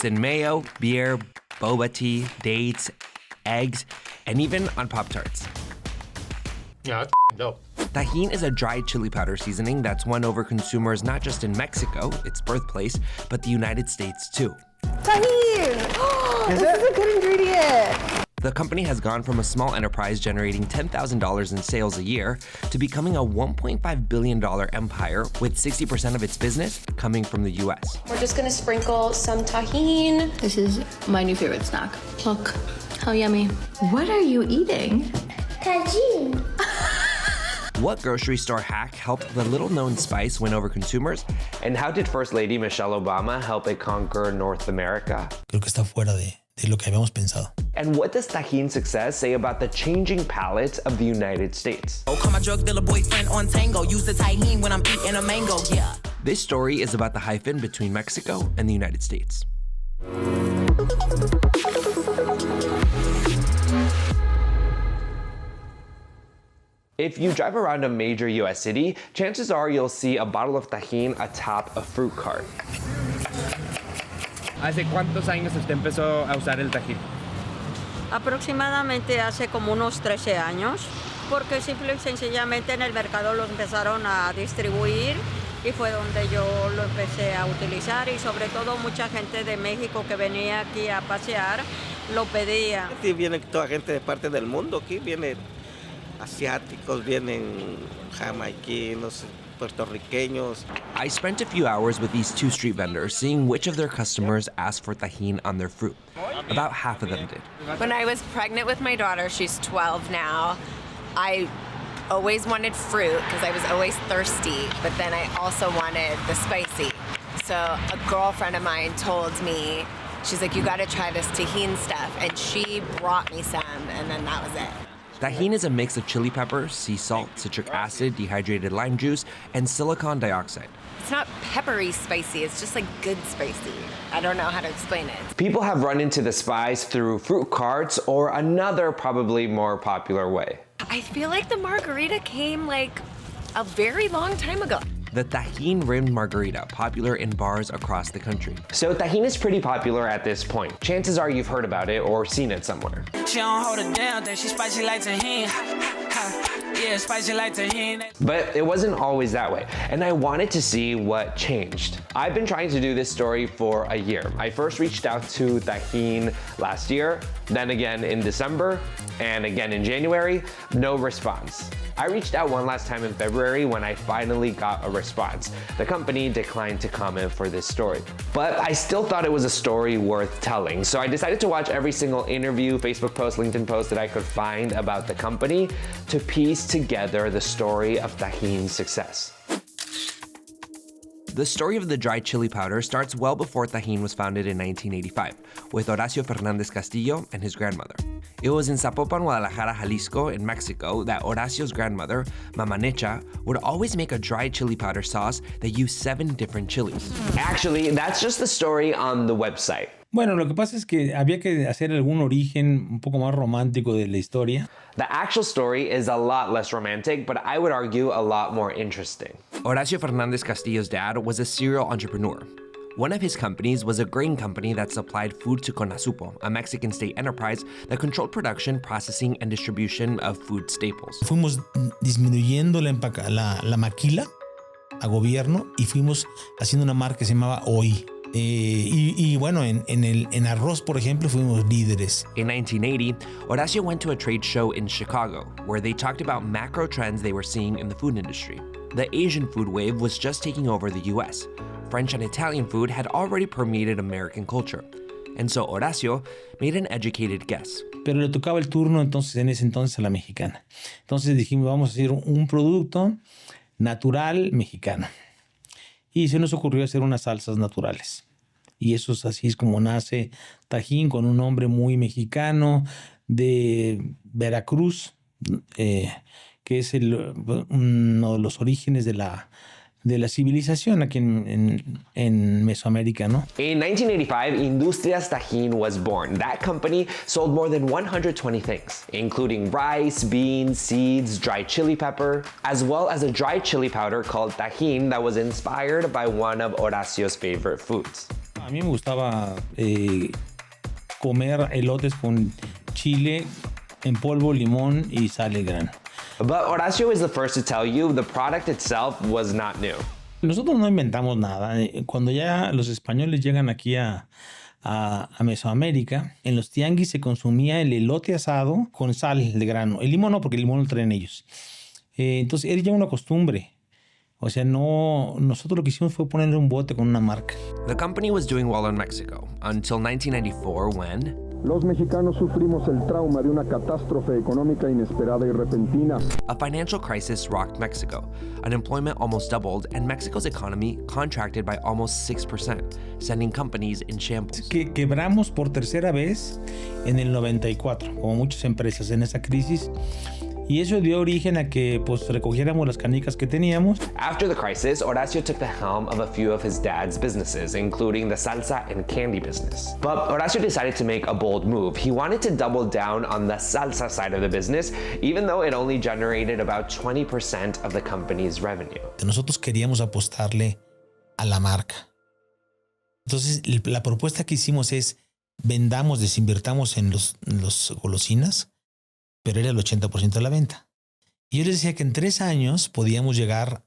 It's in mayo, beer, boba tea, dates, eggs, and even on Pop-Tarts. Yeah, that's dope. Tajín is a dried chili powder seasoning that's won over consumers not just in Mexico, its birthplace, but the United States too. Tajín! This is a good ingredient. The company has gone from a small enterprise generating $10,000 in sales a year to becoming a $1.5 billion empire with 60% of its business coming from the US. We're just gonna sprinkle some Tajín. This is my new favorite snack. Look, how yummy. What are you eating? Tajín. What grocery store hack helped the little-known spice win over consumers? And how did First Lady Michelle Obama help it conquer North America? Creo que está fuera de lo que habíamos pensado. And what does Tajín's success say about the changing palate of the United States? Oh, call my drug dealer boyfriend on tango. Use the Tajín when I'm eating a mango, yeah. This story is about the hyphen between Mexico and the United States. If you drive around a major US city, chances are you'll see a bottle of Tajín atop a fruit cart. ¿Hace cuántos años usted empezó a usar el Tajín? Aproximadamente hace como unos 13 años, porque simple y sencillamente en el mercado lo empezaron a distribuir y fue donde yo lo empecé a utilizar y sobre todo mucha gente de México que venía aquí a pasear lo pedía. Aquí viene toda gente de parte del mundo, aquí vienen asiáticos, vienen jamaiquinos, puertorriqueños. I spent a few hours with these two street vendors seeing which of their customers asked for Tajín on their fruit. About half of them did. When I was pregnant with my daughter, she's 12 now, I always wanted fruit because I was always thirsty, but then I also wanted the spicy. So a girlfriend of mine told me, she's like, you gotta try this Tajín stuff, and she brought me some, and then that was it. Tajín is a mix of chili pepper, sea salt, citric acid, dehydrated lime juice, and silicon dioxide. It's not peppery spicy, it's just like good spicy. I don't know how to explain it. People have run into the spice through fruit carts or another probably more popular way. I feel like the margarita came like a very long time ago. The Tajín-rimmed margarita, popular in bars across the country. So Tajín is pretty popular at this point. Chances are you've heard about it or seen it somewhere. She don't hold it down, then she spicy like Tajín. Yeah, spicy like Tajín. But it wasn't always that way, and I wanted to see what changed. I've been trying to do this story for a year. I first reached out to Tajín last year, then again in December, and again in January, no response. I reached out one last time in February when I finally got a response. The company declined to comment for this story. But I still thought it was a story worth telling, so I decided to watch every single interview, Facebook post, LinkedIn post that I could find about the company to piece together the story of Tajín's success. The story of the dried chili powder starts well before Tajín was founded in 1985, with Horacio Fernández Castillo and his grandmother. It was in Zapopan, Guadalajara, Jalisco, in Mexico, that Horacio's grandmother, Mama Necha, would always make a dried chili powder sauce that used 7 different chilies. Actually, that's just the story on the website. Bueno, lo que pasa es que había que hacer algún origen un poco más romántico de la historia. The actual story is a lot less romantic, but I would argue a lot more interesting. Horacio Fernández Castillo's dad was a serial entrepreneur. One of his companies was a grain company that supplied food to Conasupo, a Mexican state enterprise that controlled production, processing, and distribution of food staples. Fuimos disminuyendo la maquila a gobierno y fuimos haciendo una marca que se llamaba Hoy. Y bueno, en arroz, por ejemplo, fuimos líderes. In 1980, Horacio went to a trade show in Chicago, where they talked about macro trends they were seeing in the food industry. The Asian food wave was just taking over the US. French and Italian food had already permeated American culture. And so Horacio made an educated guess. Pero le tocaba el turno entonces, en ese entonces, a la mexicana. Entonces dijimos, vamos a hacer un producto natural mexicano. Y se nos ocurrió hacer unas salsas naturales. Y eso es así es como nace Tajín, con un nombre muy mexicano de Veracruz, que es uno de los orígenes de la civilización aquí en Mesoamérica, ¿no? In 1985, Industrias Tajín was born. That company sold more than 120 things, including rice, beans, seeds, dried chili pepper, as well as a dried chili powder called Tajín that was inspired by one of Horacio's favorite foods. A mí me gustaba comer elotes con chile en polvo, limón y sal y grano. But Horacio is the first to tell you the product itself was not new. Nosotros no inventamos nada. Cuando ya los españoles llegan aquí a Mesoamérica, en los tianguis se consumía el elote asado con sal de grano. El limón no, porque el limón lo traen ellos. Entonces era ya una costumbre. O sea, no, nosotros lo que hicimos fue ponerle un bote con una marca. The company was doing well in Mexico until 1994 when los mexicanos sufrimos el trauma de una catástrofe económica inesperada y repentina. a financial crisis rocked Mexico. Unemployment almost doubled and Mexico's economy contracted by almost 6%, sending companies in shambles. Quebramos por tercera vez en el 94, como muchas empresas en esa crisis. Y eso dio origen a que pues recogiéramos las canicas que teníamos. After the crisis, Horacio took the helm of a few of his dad's businesses, including the salsa and candy business. But Horacio decided to make a bold move. He wanted to double down on the salsa side of the business, even though it only generated about 20% of the company's revenue. Nosotros queríamos apostarle a la marca. Entonces, la propuesta que hicimos es desinvirtamos en los golosinas, pero era el 80% de la venta. Y yo les decía que en 3 años podíamos llegar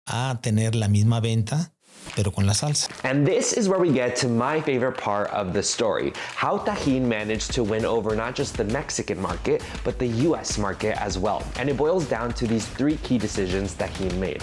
a tener la misma venta, pero con la salsa. And this is where we get to my favorite part of the story, how Tajín managed to win over not just the Mexican market, but the US market as well. And it boils down to these 3 key decisions Tajín made.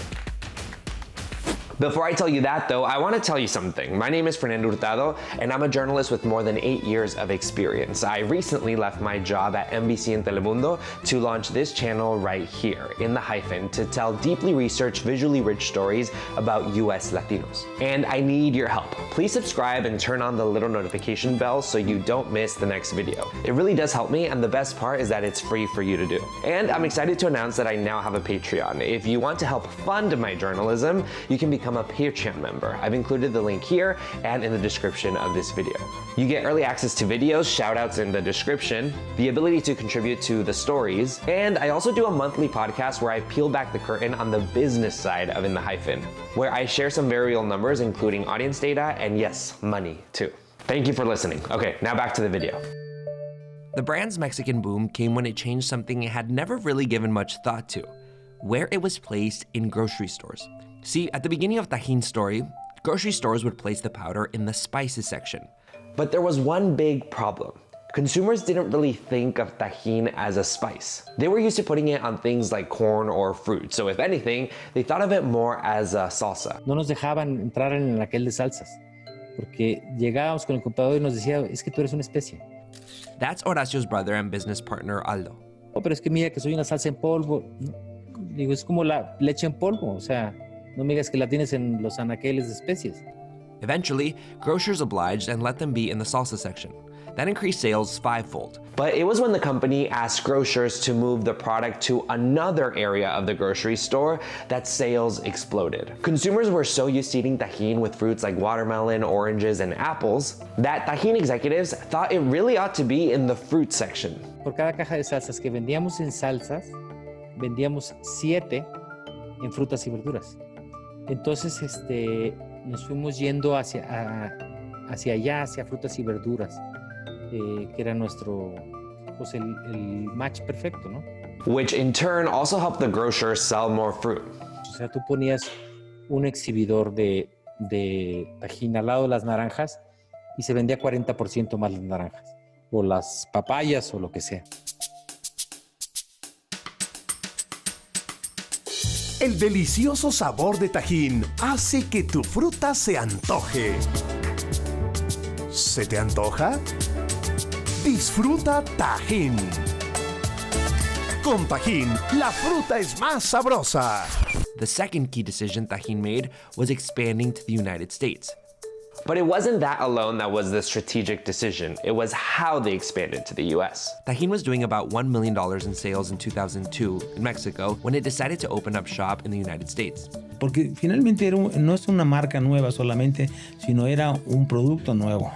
Before I tell you that though, I want to tell you something. My name is Fernando Hurtado, and I'm a journalist with more than 8 years of experience. I recently left my job at NBC and Telemundo to launch this channel right here, In The Hyphen, to tell deeply researched, visually rich stories about US Latinos. And I need your help. Please subscribe and turn on the little notification bell so you don't miss the next video. It really does help me, and the best part is that it's free for you to do. And I'm excited to announce that I now have a Patreon. If you want to help fund my journalism, you can become a Patreon member. I've included the link here and in the description of this video. You get early access to videos, shoutouts in the description, the ability to contribute to the stories, and I also do a monthly podcast where I peel back the curtain on the business side of In The Hyphen, where I share some very real numbers, including audience data and yes, money too. Thank you for listening. Okay, now back to the video. The brand's Mexican boom came when it changed something it had never really given much thought to, where it was placed in grocery stores. See, at the beginning of Tajín's story, grocery stores would place the powder in the spices section. But there was one big problem. Consumers didn't really think of Tajín as a spice. They were used to putting it on things like corn or fruit, so if anything, they thought of it more as a salsa. No nos dejaban entrar en aquel de salsas, porque llegábamos con el comprador y nos decía, es que tú eres una especie. That's Horacio's brother and business partner, Aldo. Oh, pero es que mira que soy una salsa en polvo. Digo, es como la leche en polvo, o sea, no me digas que la tienes en los anaqueles de especies. Eventually, grocers obliged and let them be in the salsa section. That increased sales 5-fold. But it was when the company asked grocers to move the product to another area of the grocery store that sales exploded. Consumers were so used to eating Tajín with fruits like watermelon, oranges, and apples that Tajín executives thought it really ought to be in the fruit section. Por cada caja de salsas que vendíamos en salsas, vendíamos 7 en frutas y verduras. Entonces, nos fuimos yendo hacia allá, hacia frutas y verduras, que era nuestro, pues el match perfecto, ¿no? Which in turn also helped the grocers sell more fruit. O sea, tú ponías un exhibidor de Tajín al lado de las naranjas y se vendía 40% más las naranjas, o las papayas, o lo que sea. El delicioso sabor de Tajín hace que tu fruta se antoje. ¿Se te antoja? Disfruta Tajín. Con Tajín, la fruta es más sabrosa. The second key decision Tajín made was expanding to the United States. But it wasn't that alone that was the strategic decision. It was how they expanded to the US. Tajín was doing about $1 million in sales in 2002 in Mexico when it decided to open up shop in the United States. Porque finalmente no es una marca nueva solamente, sino era un producto nuevo,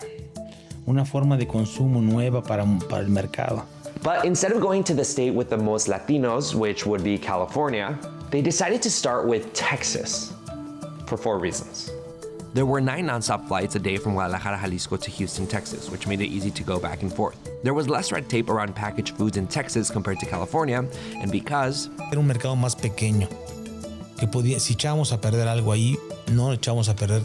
una forma de consumo nueva para el mercado. But instead of going to the state with the most Latinos, which would be California, they decided to start with Texas for 4 reasons. There were 9 nonstop flights a day from Guadalajara, Jalisco to Houston, Texas, which made it easy to go back and forth. There was less red tape around packaged foods in Texas compared to California, and because era un mercado más pequeño, que podía, si echábamos a perder algo ahí, no echábamos a perder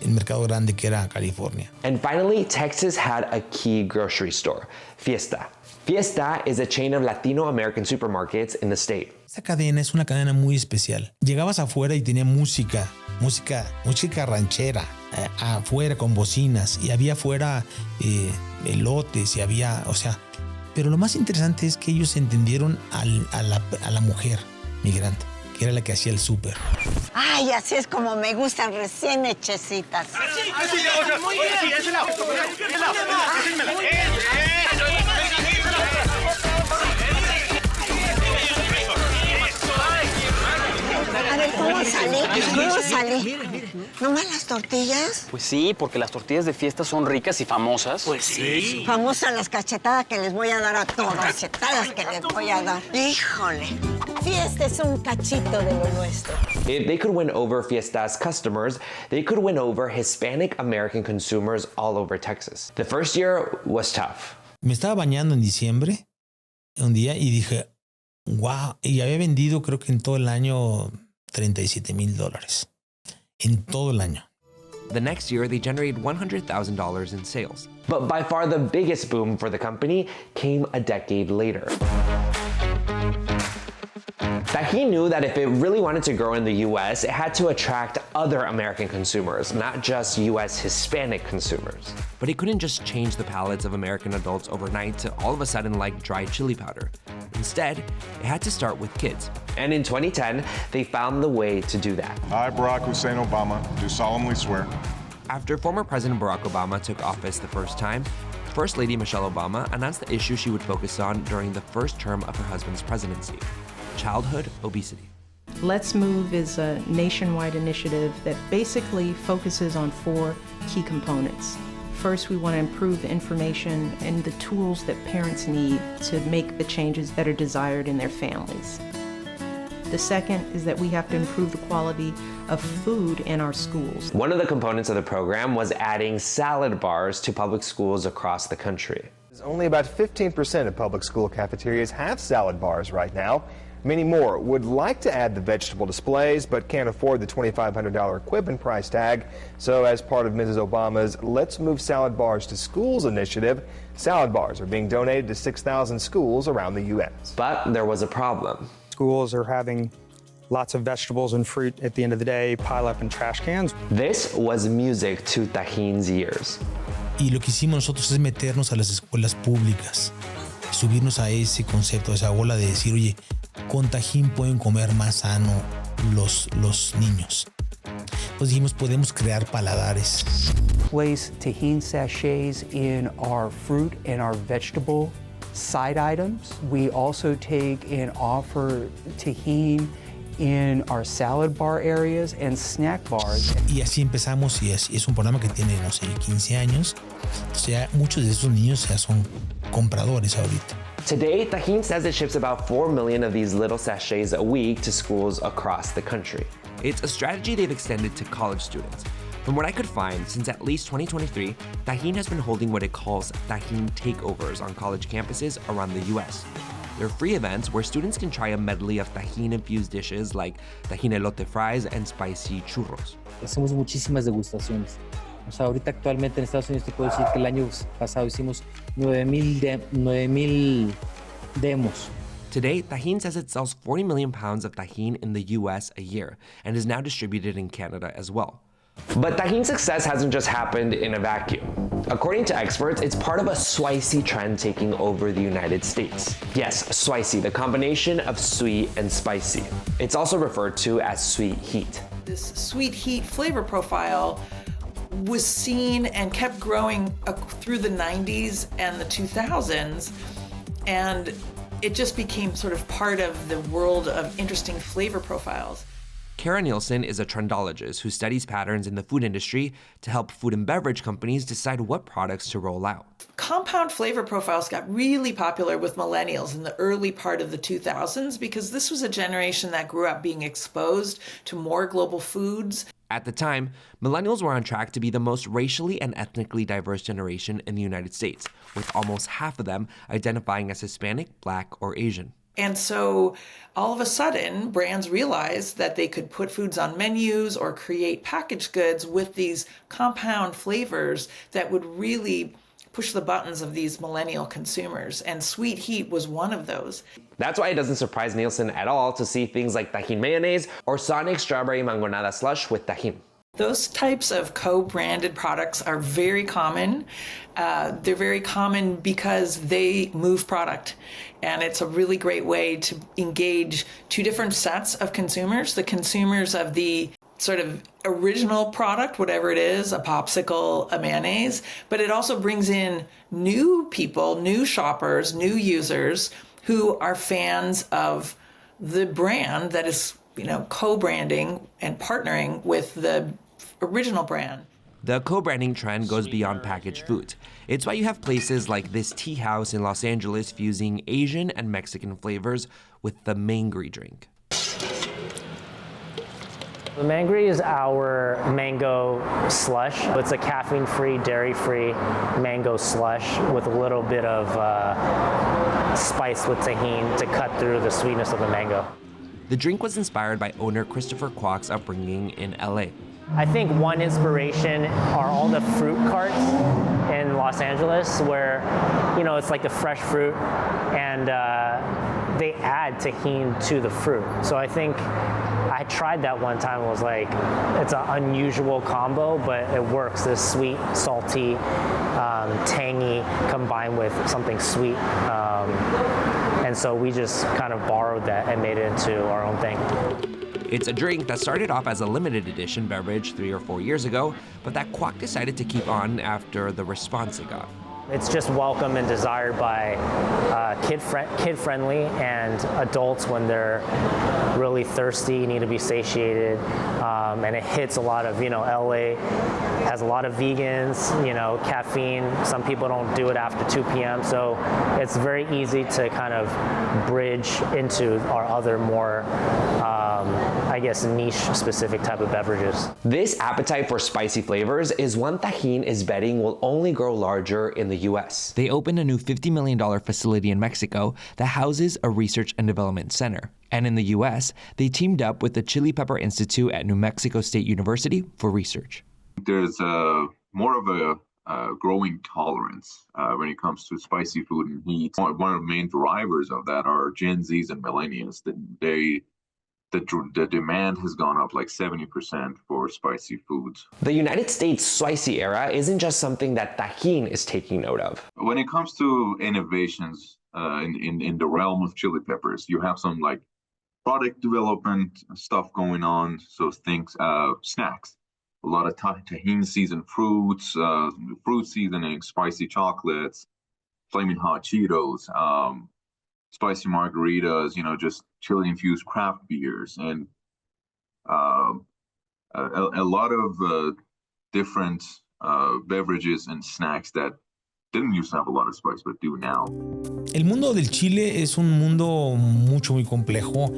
el mercado grande que era California. And finally, Texas had a key grocery store, Fiesta. Fiesta is a chain of Latino American supermarkets in the state. Esta cadena es una cadena muy especial. Llegabas afuera y tenía música ranchera, afuera con bocinas, y había afuera elotes y había, o sea, pero lo más interesante es que ellos entendieron a la mujer migrante, que era la que hacía el súper. Ay, así es como me gustan, recién hechecitas. Muy bien. A ver, ¿cómo salí? ¿Nomás las tortillas? Pues sí, porque las tortillas de Fiesta son ricas y famosas. Pues sí. Famosas las cachetadas que les voy a dar a todos. Cachetadas que les voy a dar. Híjole. Fiesta es un cachito de lo nuestro. If they could win over Fiesta's customers, they could win over Hispanic American consumers all over Texas. The first year was tough. Me estaba bañando en diciembre, un día, y dije, wow, y había vendido creo que en todo el año $37,000. En todo el año. The next year, they generated $100,000 in sales. But by far the biggest boom for the company came a decade later. Tajín knew that if it really wanted to grow in the US, it had to attract other American consumers, not just US Hispanic consumers. But it couldn't just change the palates of American adults overnight to all of a sudden like dry chili powder. Instead, it had to start with kids. And in 2010, they found the way to do that. I, Barack Hussein Obama, do solemnly swear. After former President Barack Obama took office the first time, First Lady Michelle Obama announced the issue she would focus on during the first term of her husband's presidency: childhood obesity. Let's Move is a nationwide initiative that basically focuses on 4 key components. First, we want to improve the information and the tools that parents need to make the changes that are desired in their families. The second is that we have to improve the quality of food in our schools. One of the components of the program was adding salad bars to public schools across the country. Only about 15% of public school cafeterias have salad bars right now. Many more would like to add the vegetable displays, but can't afford the $2,500 equipment price tag. So as part of Mrs. Obama's Let's Move Salad Bars to Schools initiative, salad bars are being donated to 6,000 schools around the U.S. But there was a problem. Schools are having lots of vegetables and fruit at the end of the day pile up in trash cans. This was music to Tajín's ears. Y lo que hicimos nosotros es meternos a las escuelas públicas, subirnos a ese concepto, a esa bola de decir, oye, con Tajín pueden comer más sano los niños. Pues dijimos, podemos crear paladares. Place Tajín sachets in our fruit and our vegetable side items. We also take and offer Tajín in our salad bar areas and snack bars. Y así empezamos, y es un programa que tiene, no sé, 15 años. Entonces ya muchos de estos niños ya son compradores ahorita. Today, Tajín says it ships about 4 million of these little sachets a week to schools across the country. It's a strategy they've extended to college students. From what I could find, since at least 2023, Tajín has been holding what it calls Tajín takeovers on college campuses around the US. They're free events where students can try a medley of Tajín-infused dishes like Tajín elote fries and spicy churros. Hacemos muchísimas degustaciones. O sea, ahorita actualmente en Estados Unidos te puedo decir que el año pasado hicimos 9,000 demos. Today, Tajín says it sells 40 million pounds of Tajín in the US a year and is now distributed in Canada as well. But Tajín's success hasn't just happened in a vacuum. According to experts, it's part of a spicy trend taking over the United States. Yes, spicy, the combination of sweet and spicy. It's also referred to as sweet heat. This sweet heat flavor profile was seen and kept growing through the 90s and the 2000s, and it just became sort of part of the world of interesting flavor profiles. Kara Nielsen is a trendologist who studies patterns in the food industry to help food and beverage companies decide what products to roll out. Compound flavor profiles got really popular with millennials in the early part of the 2000s because this was a generation that grew up being exposed to more global foods. At the time, millennials were on track to be the most racially and ethnically diverse generation in the United States, with almost half of them identifying as Hispanic, Black, or Asian. And so all of a sudden, brands realized that they could put foods on menus or create packaged goods with these compound flavors that would really push the buttons of these millennial consumers. And sweet heat was one of those. That's why it doesn't surprise Nielsen at all to see things like Tajín mayonnaise or Sonic strawberry mangonada slush with Tajín. Those types of co-branded products are very common. They're very common because they move product. And it's a really great way to engage two different sets of consumers. The consumers of the sort of original product, whatever it is, a popsicle, a mayonnaise, but it also brings in new people, new shoppers, new users who are fans of the brand that is, co-branding and partnering with the original brand. The co-branding trend goes beyond packaged foods. It's why you have places like this tea house in Los Angeles fusing Asian and Mexican flavors with the Mangry drink. The Mangry is our mango slush. It's a caffeine-free, dairy-free mango slush with a little bit of spice with Tajín to cut through the sweetness of the mango. The drink was inspired by owner Christopher Kwok's upbringing in LA. I think one inspiration are all the fruit carts in Los Angeles where, it's like the fresh fruit and they add Tajín to the fruit. So I think I tried that one time and was like, it's an unusual combo, but it works. This sweet, salty, tangy combined with something sweet. And so we just kind of borrowed that and made it into our own thing. It's a drink that started off as a limited edition beverage 3 or 4 years ago, but that Kwok decided to keep on after the response it got. It's just welcome and desired by kid-friendly and adults when they're really thirsty, need to be satiated, and it hits a lot of, LA has a lot of vegans, caffeine. Some people don't do it after 2 p.m., so it's very easy to kind of bridge into our other more, niche-specific type of beverages. This appetite for spicy flavors is one Tajín is betting will only grow larger in the U.S. They opened a new $50 million facility in Mexico that houses a research and development center. And in the U.S., they teamed up with the Chili Pepper Institute at New Mexico State University for research. There's more of a growing tolerance when it comes to spicy food and heat. One of the main drivers of that are Gen Zs and millennials. The demand has gone up like 70% for spicy foods. The United States spicy era isn't just something that Tajín is taking note of. When it comes to innovations in the realm of chili peppers, you have some like product development stuff going on. So things, snacks, a lot of Tajín seasoned fruits, fruit seasoning, spicy chocolates, flaming hot Cheetos, spicy margaritas, just chili-infused craft beers, and a lot of different beverages and snacks that didn't used to have a lot of spice, but do now. El mundo del chile es un mundo muy complejo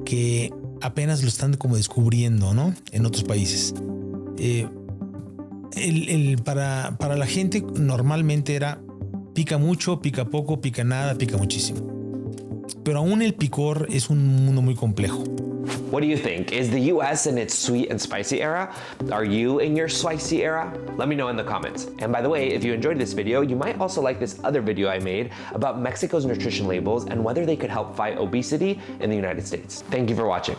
que apenas lo están como descubriendo, ¿no? En otros países. Para la gente normalmente era pica mucho, pica poco, pica nada, pica muchísimo. Pero aún el picor es un mundo muy complejo. What do you think? Is the US in its sweet and spicy era? Are you in your spicy era? Let me know in the comments. And by the way, if you enjoyed this video, you might also like this other video I made about Mexico's nutrition labels and whether they could help fight obesity in the United States. Thank you for watching.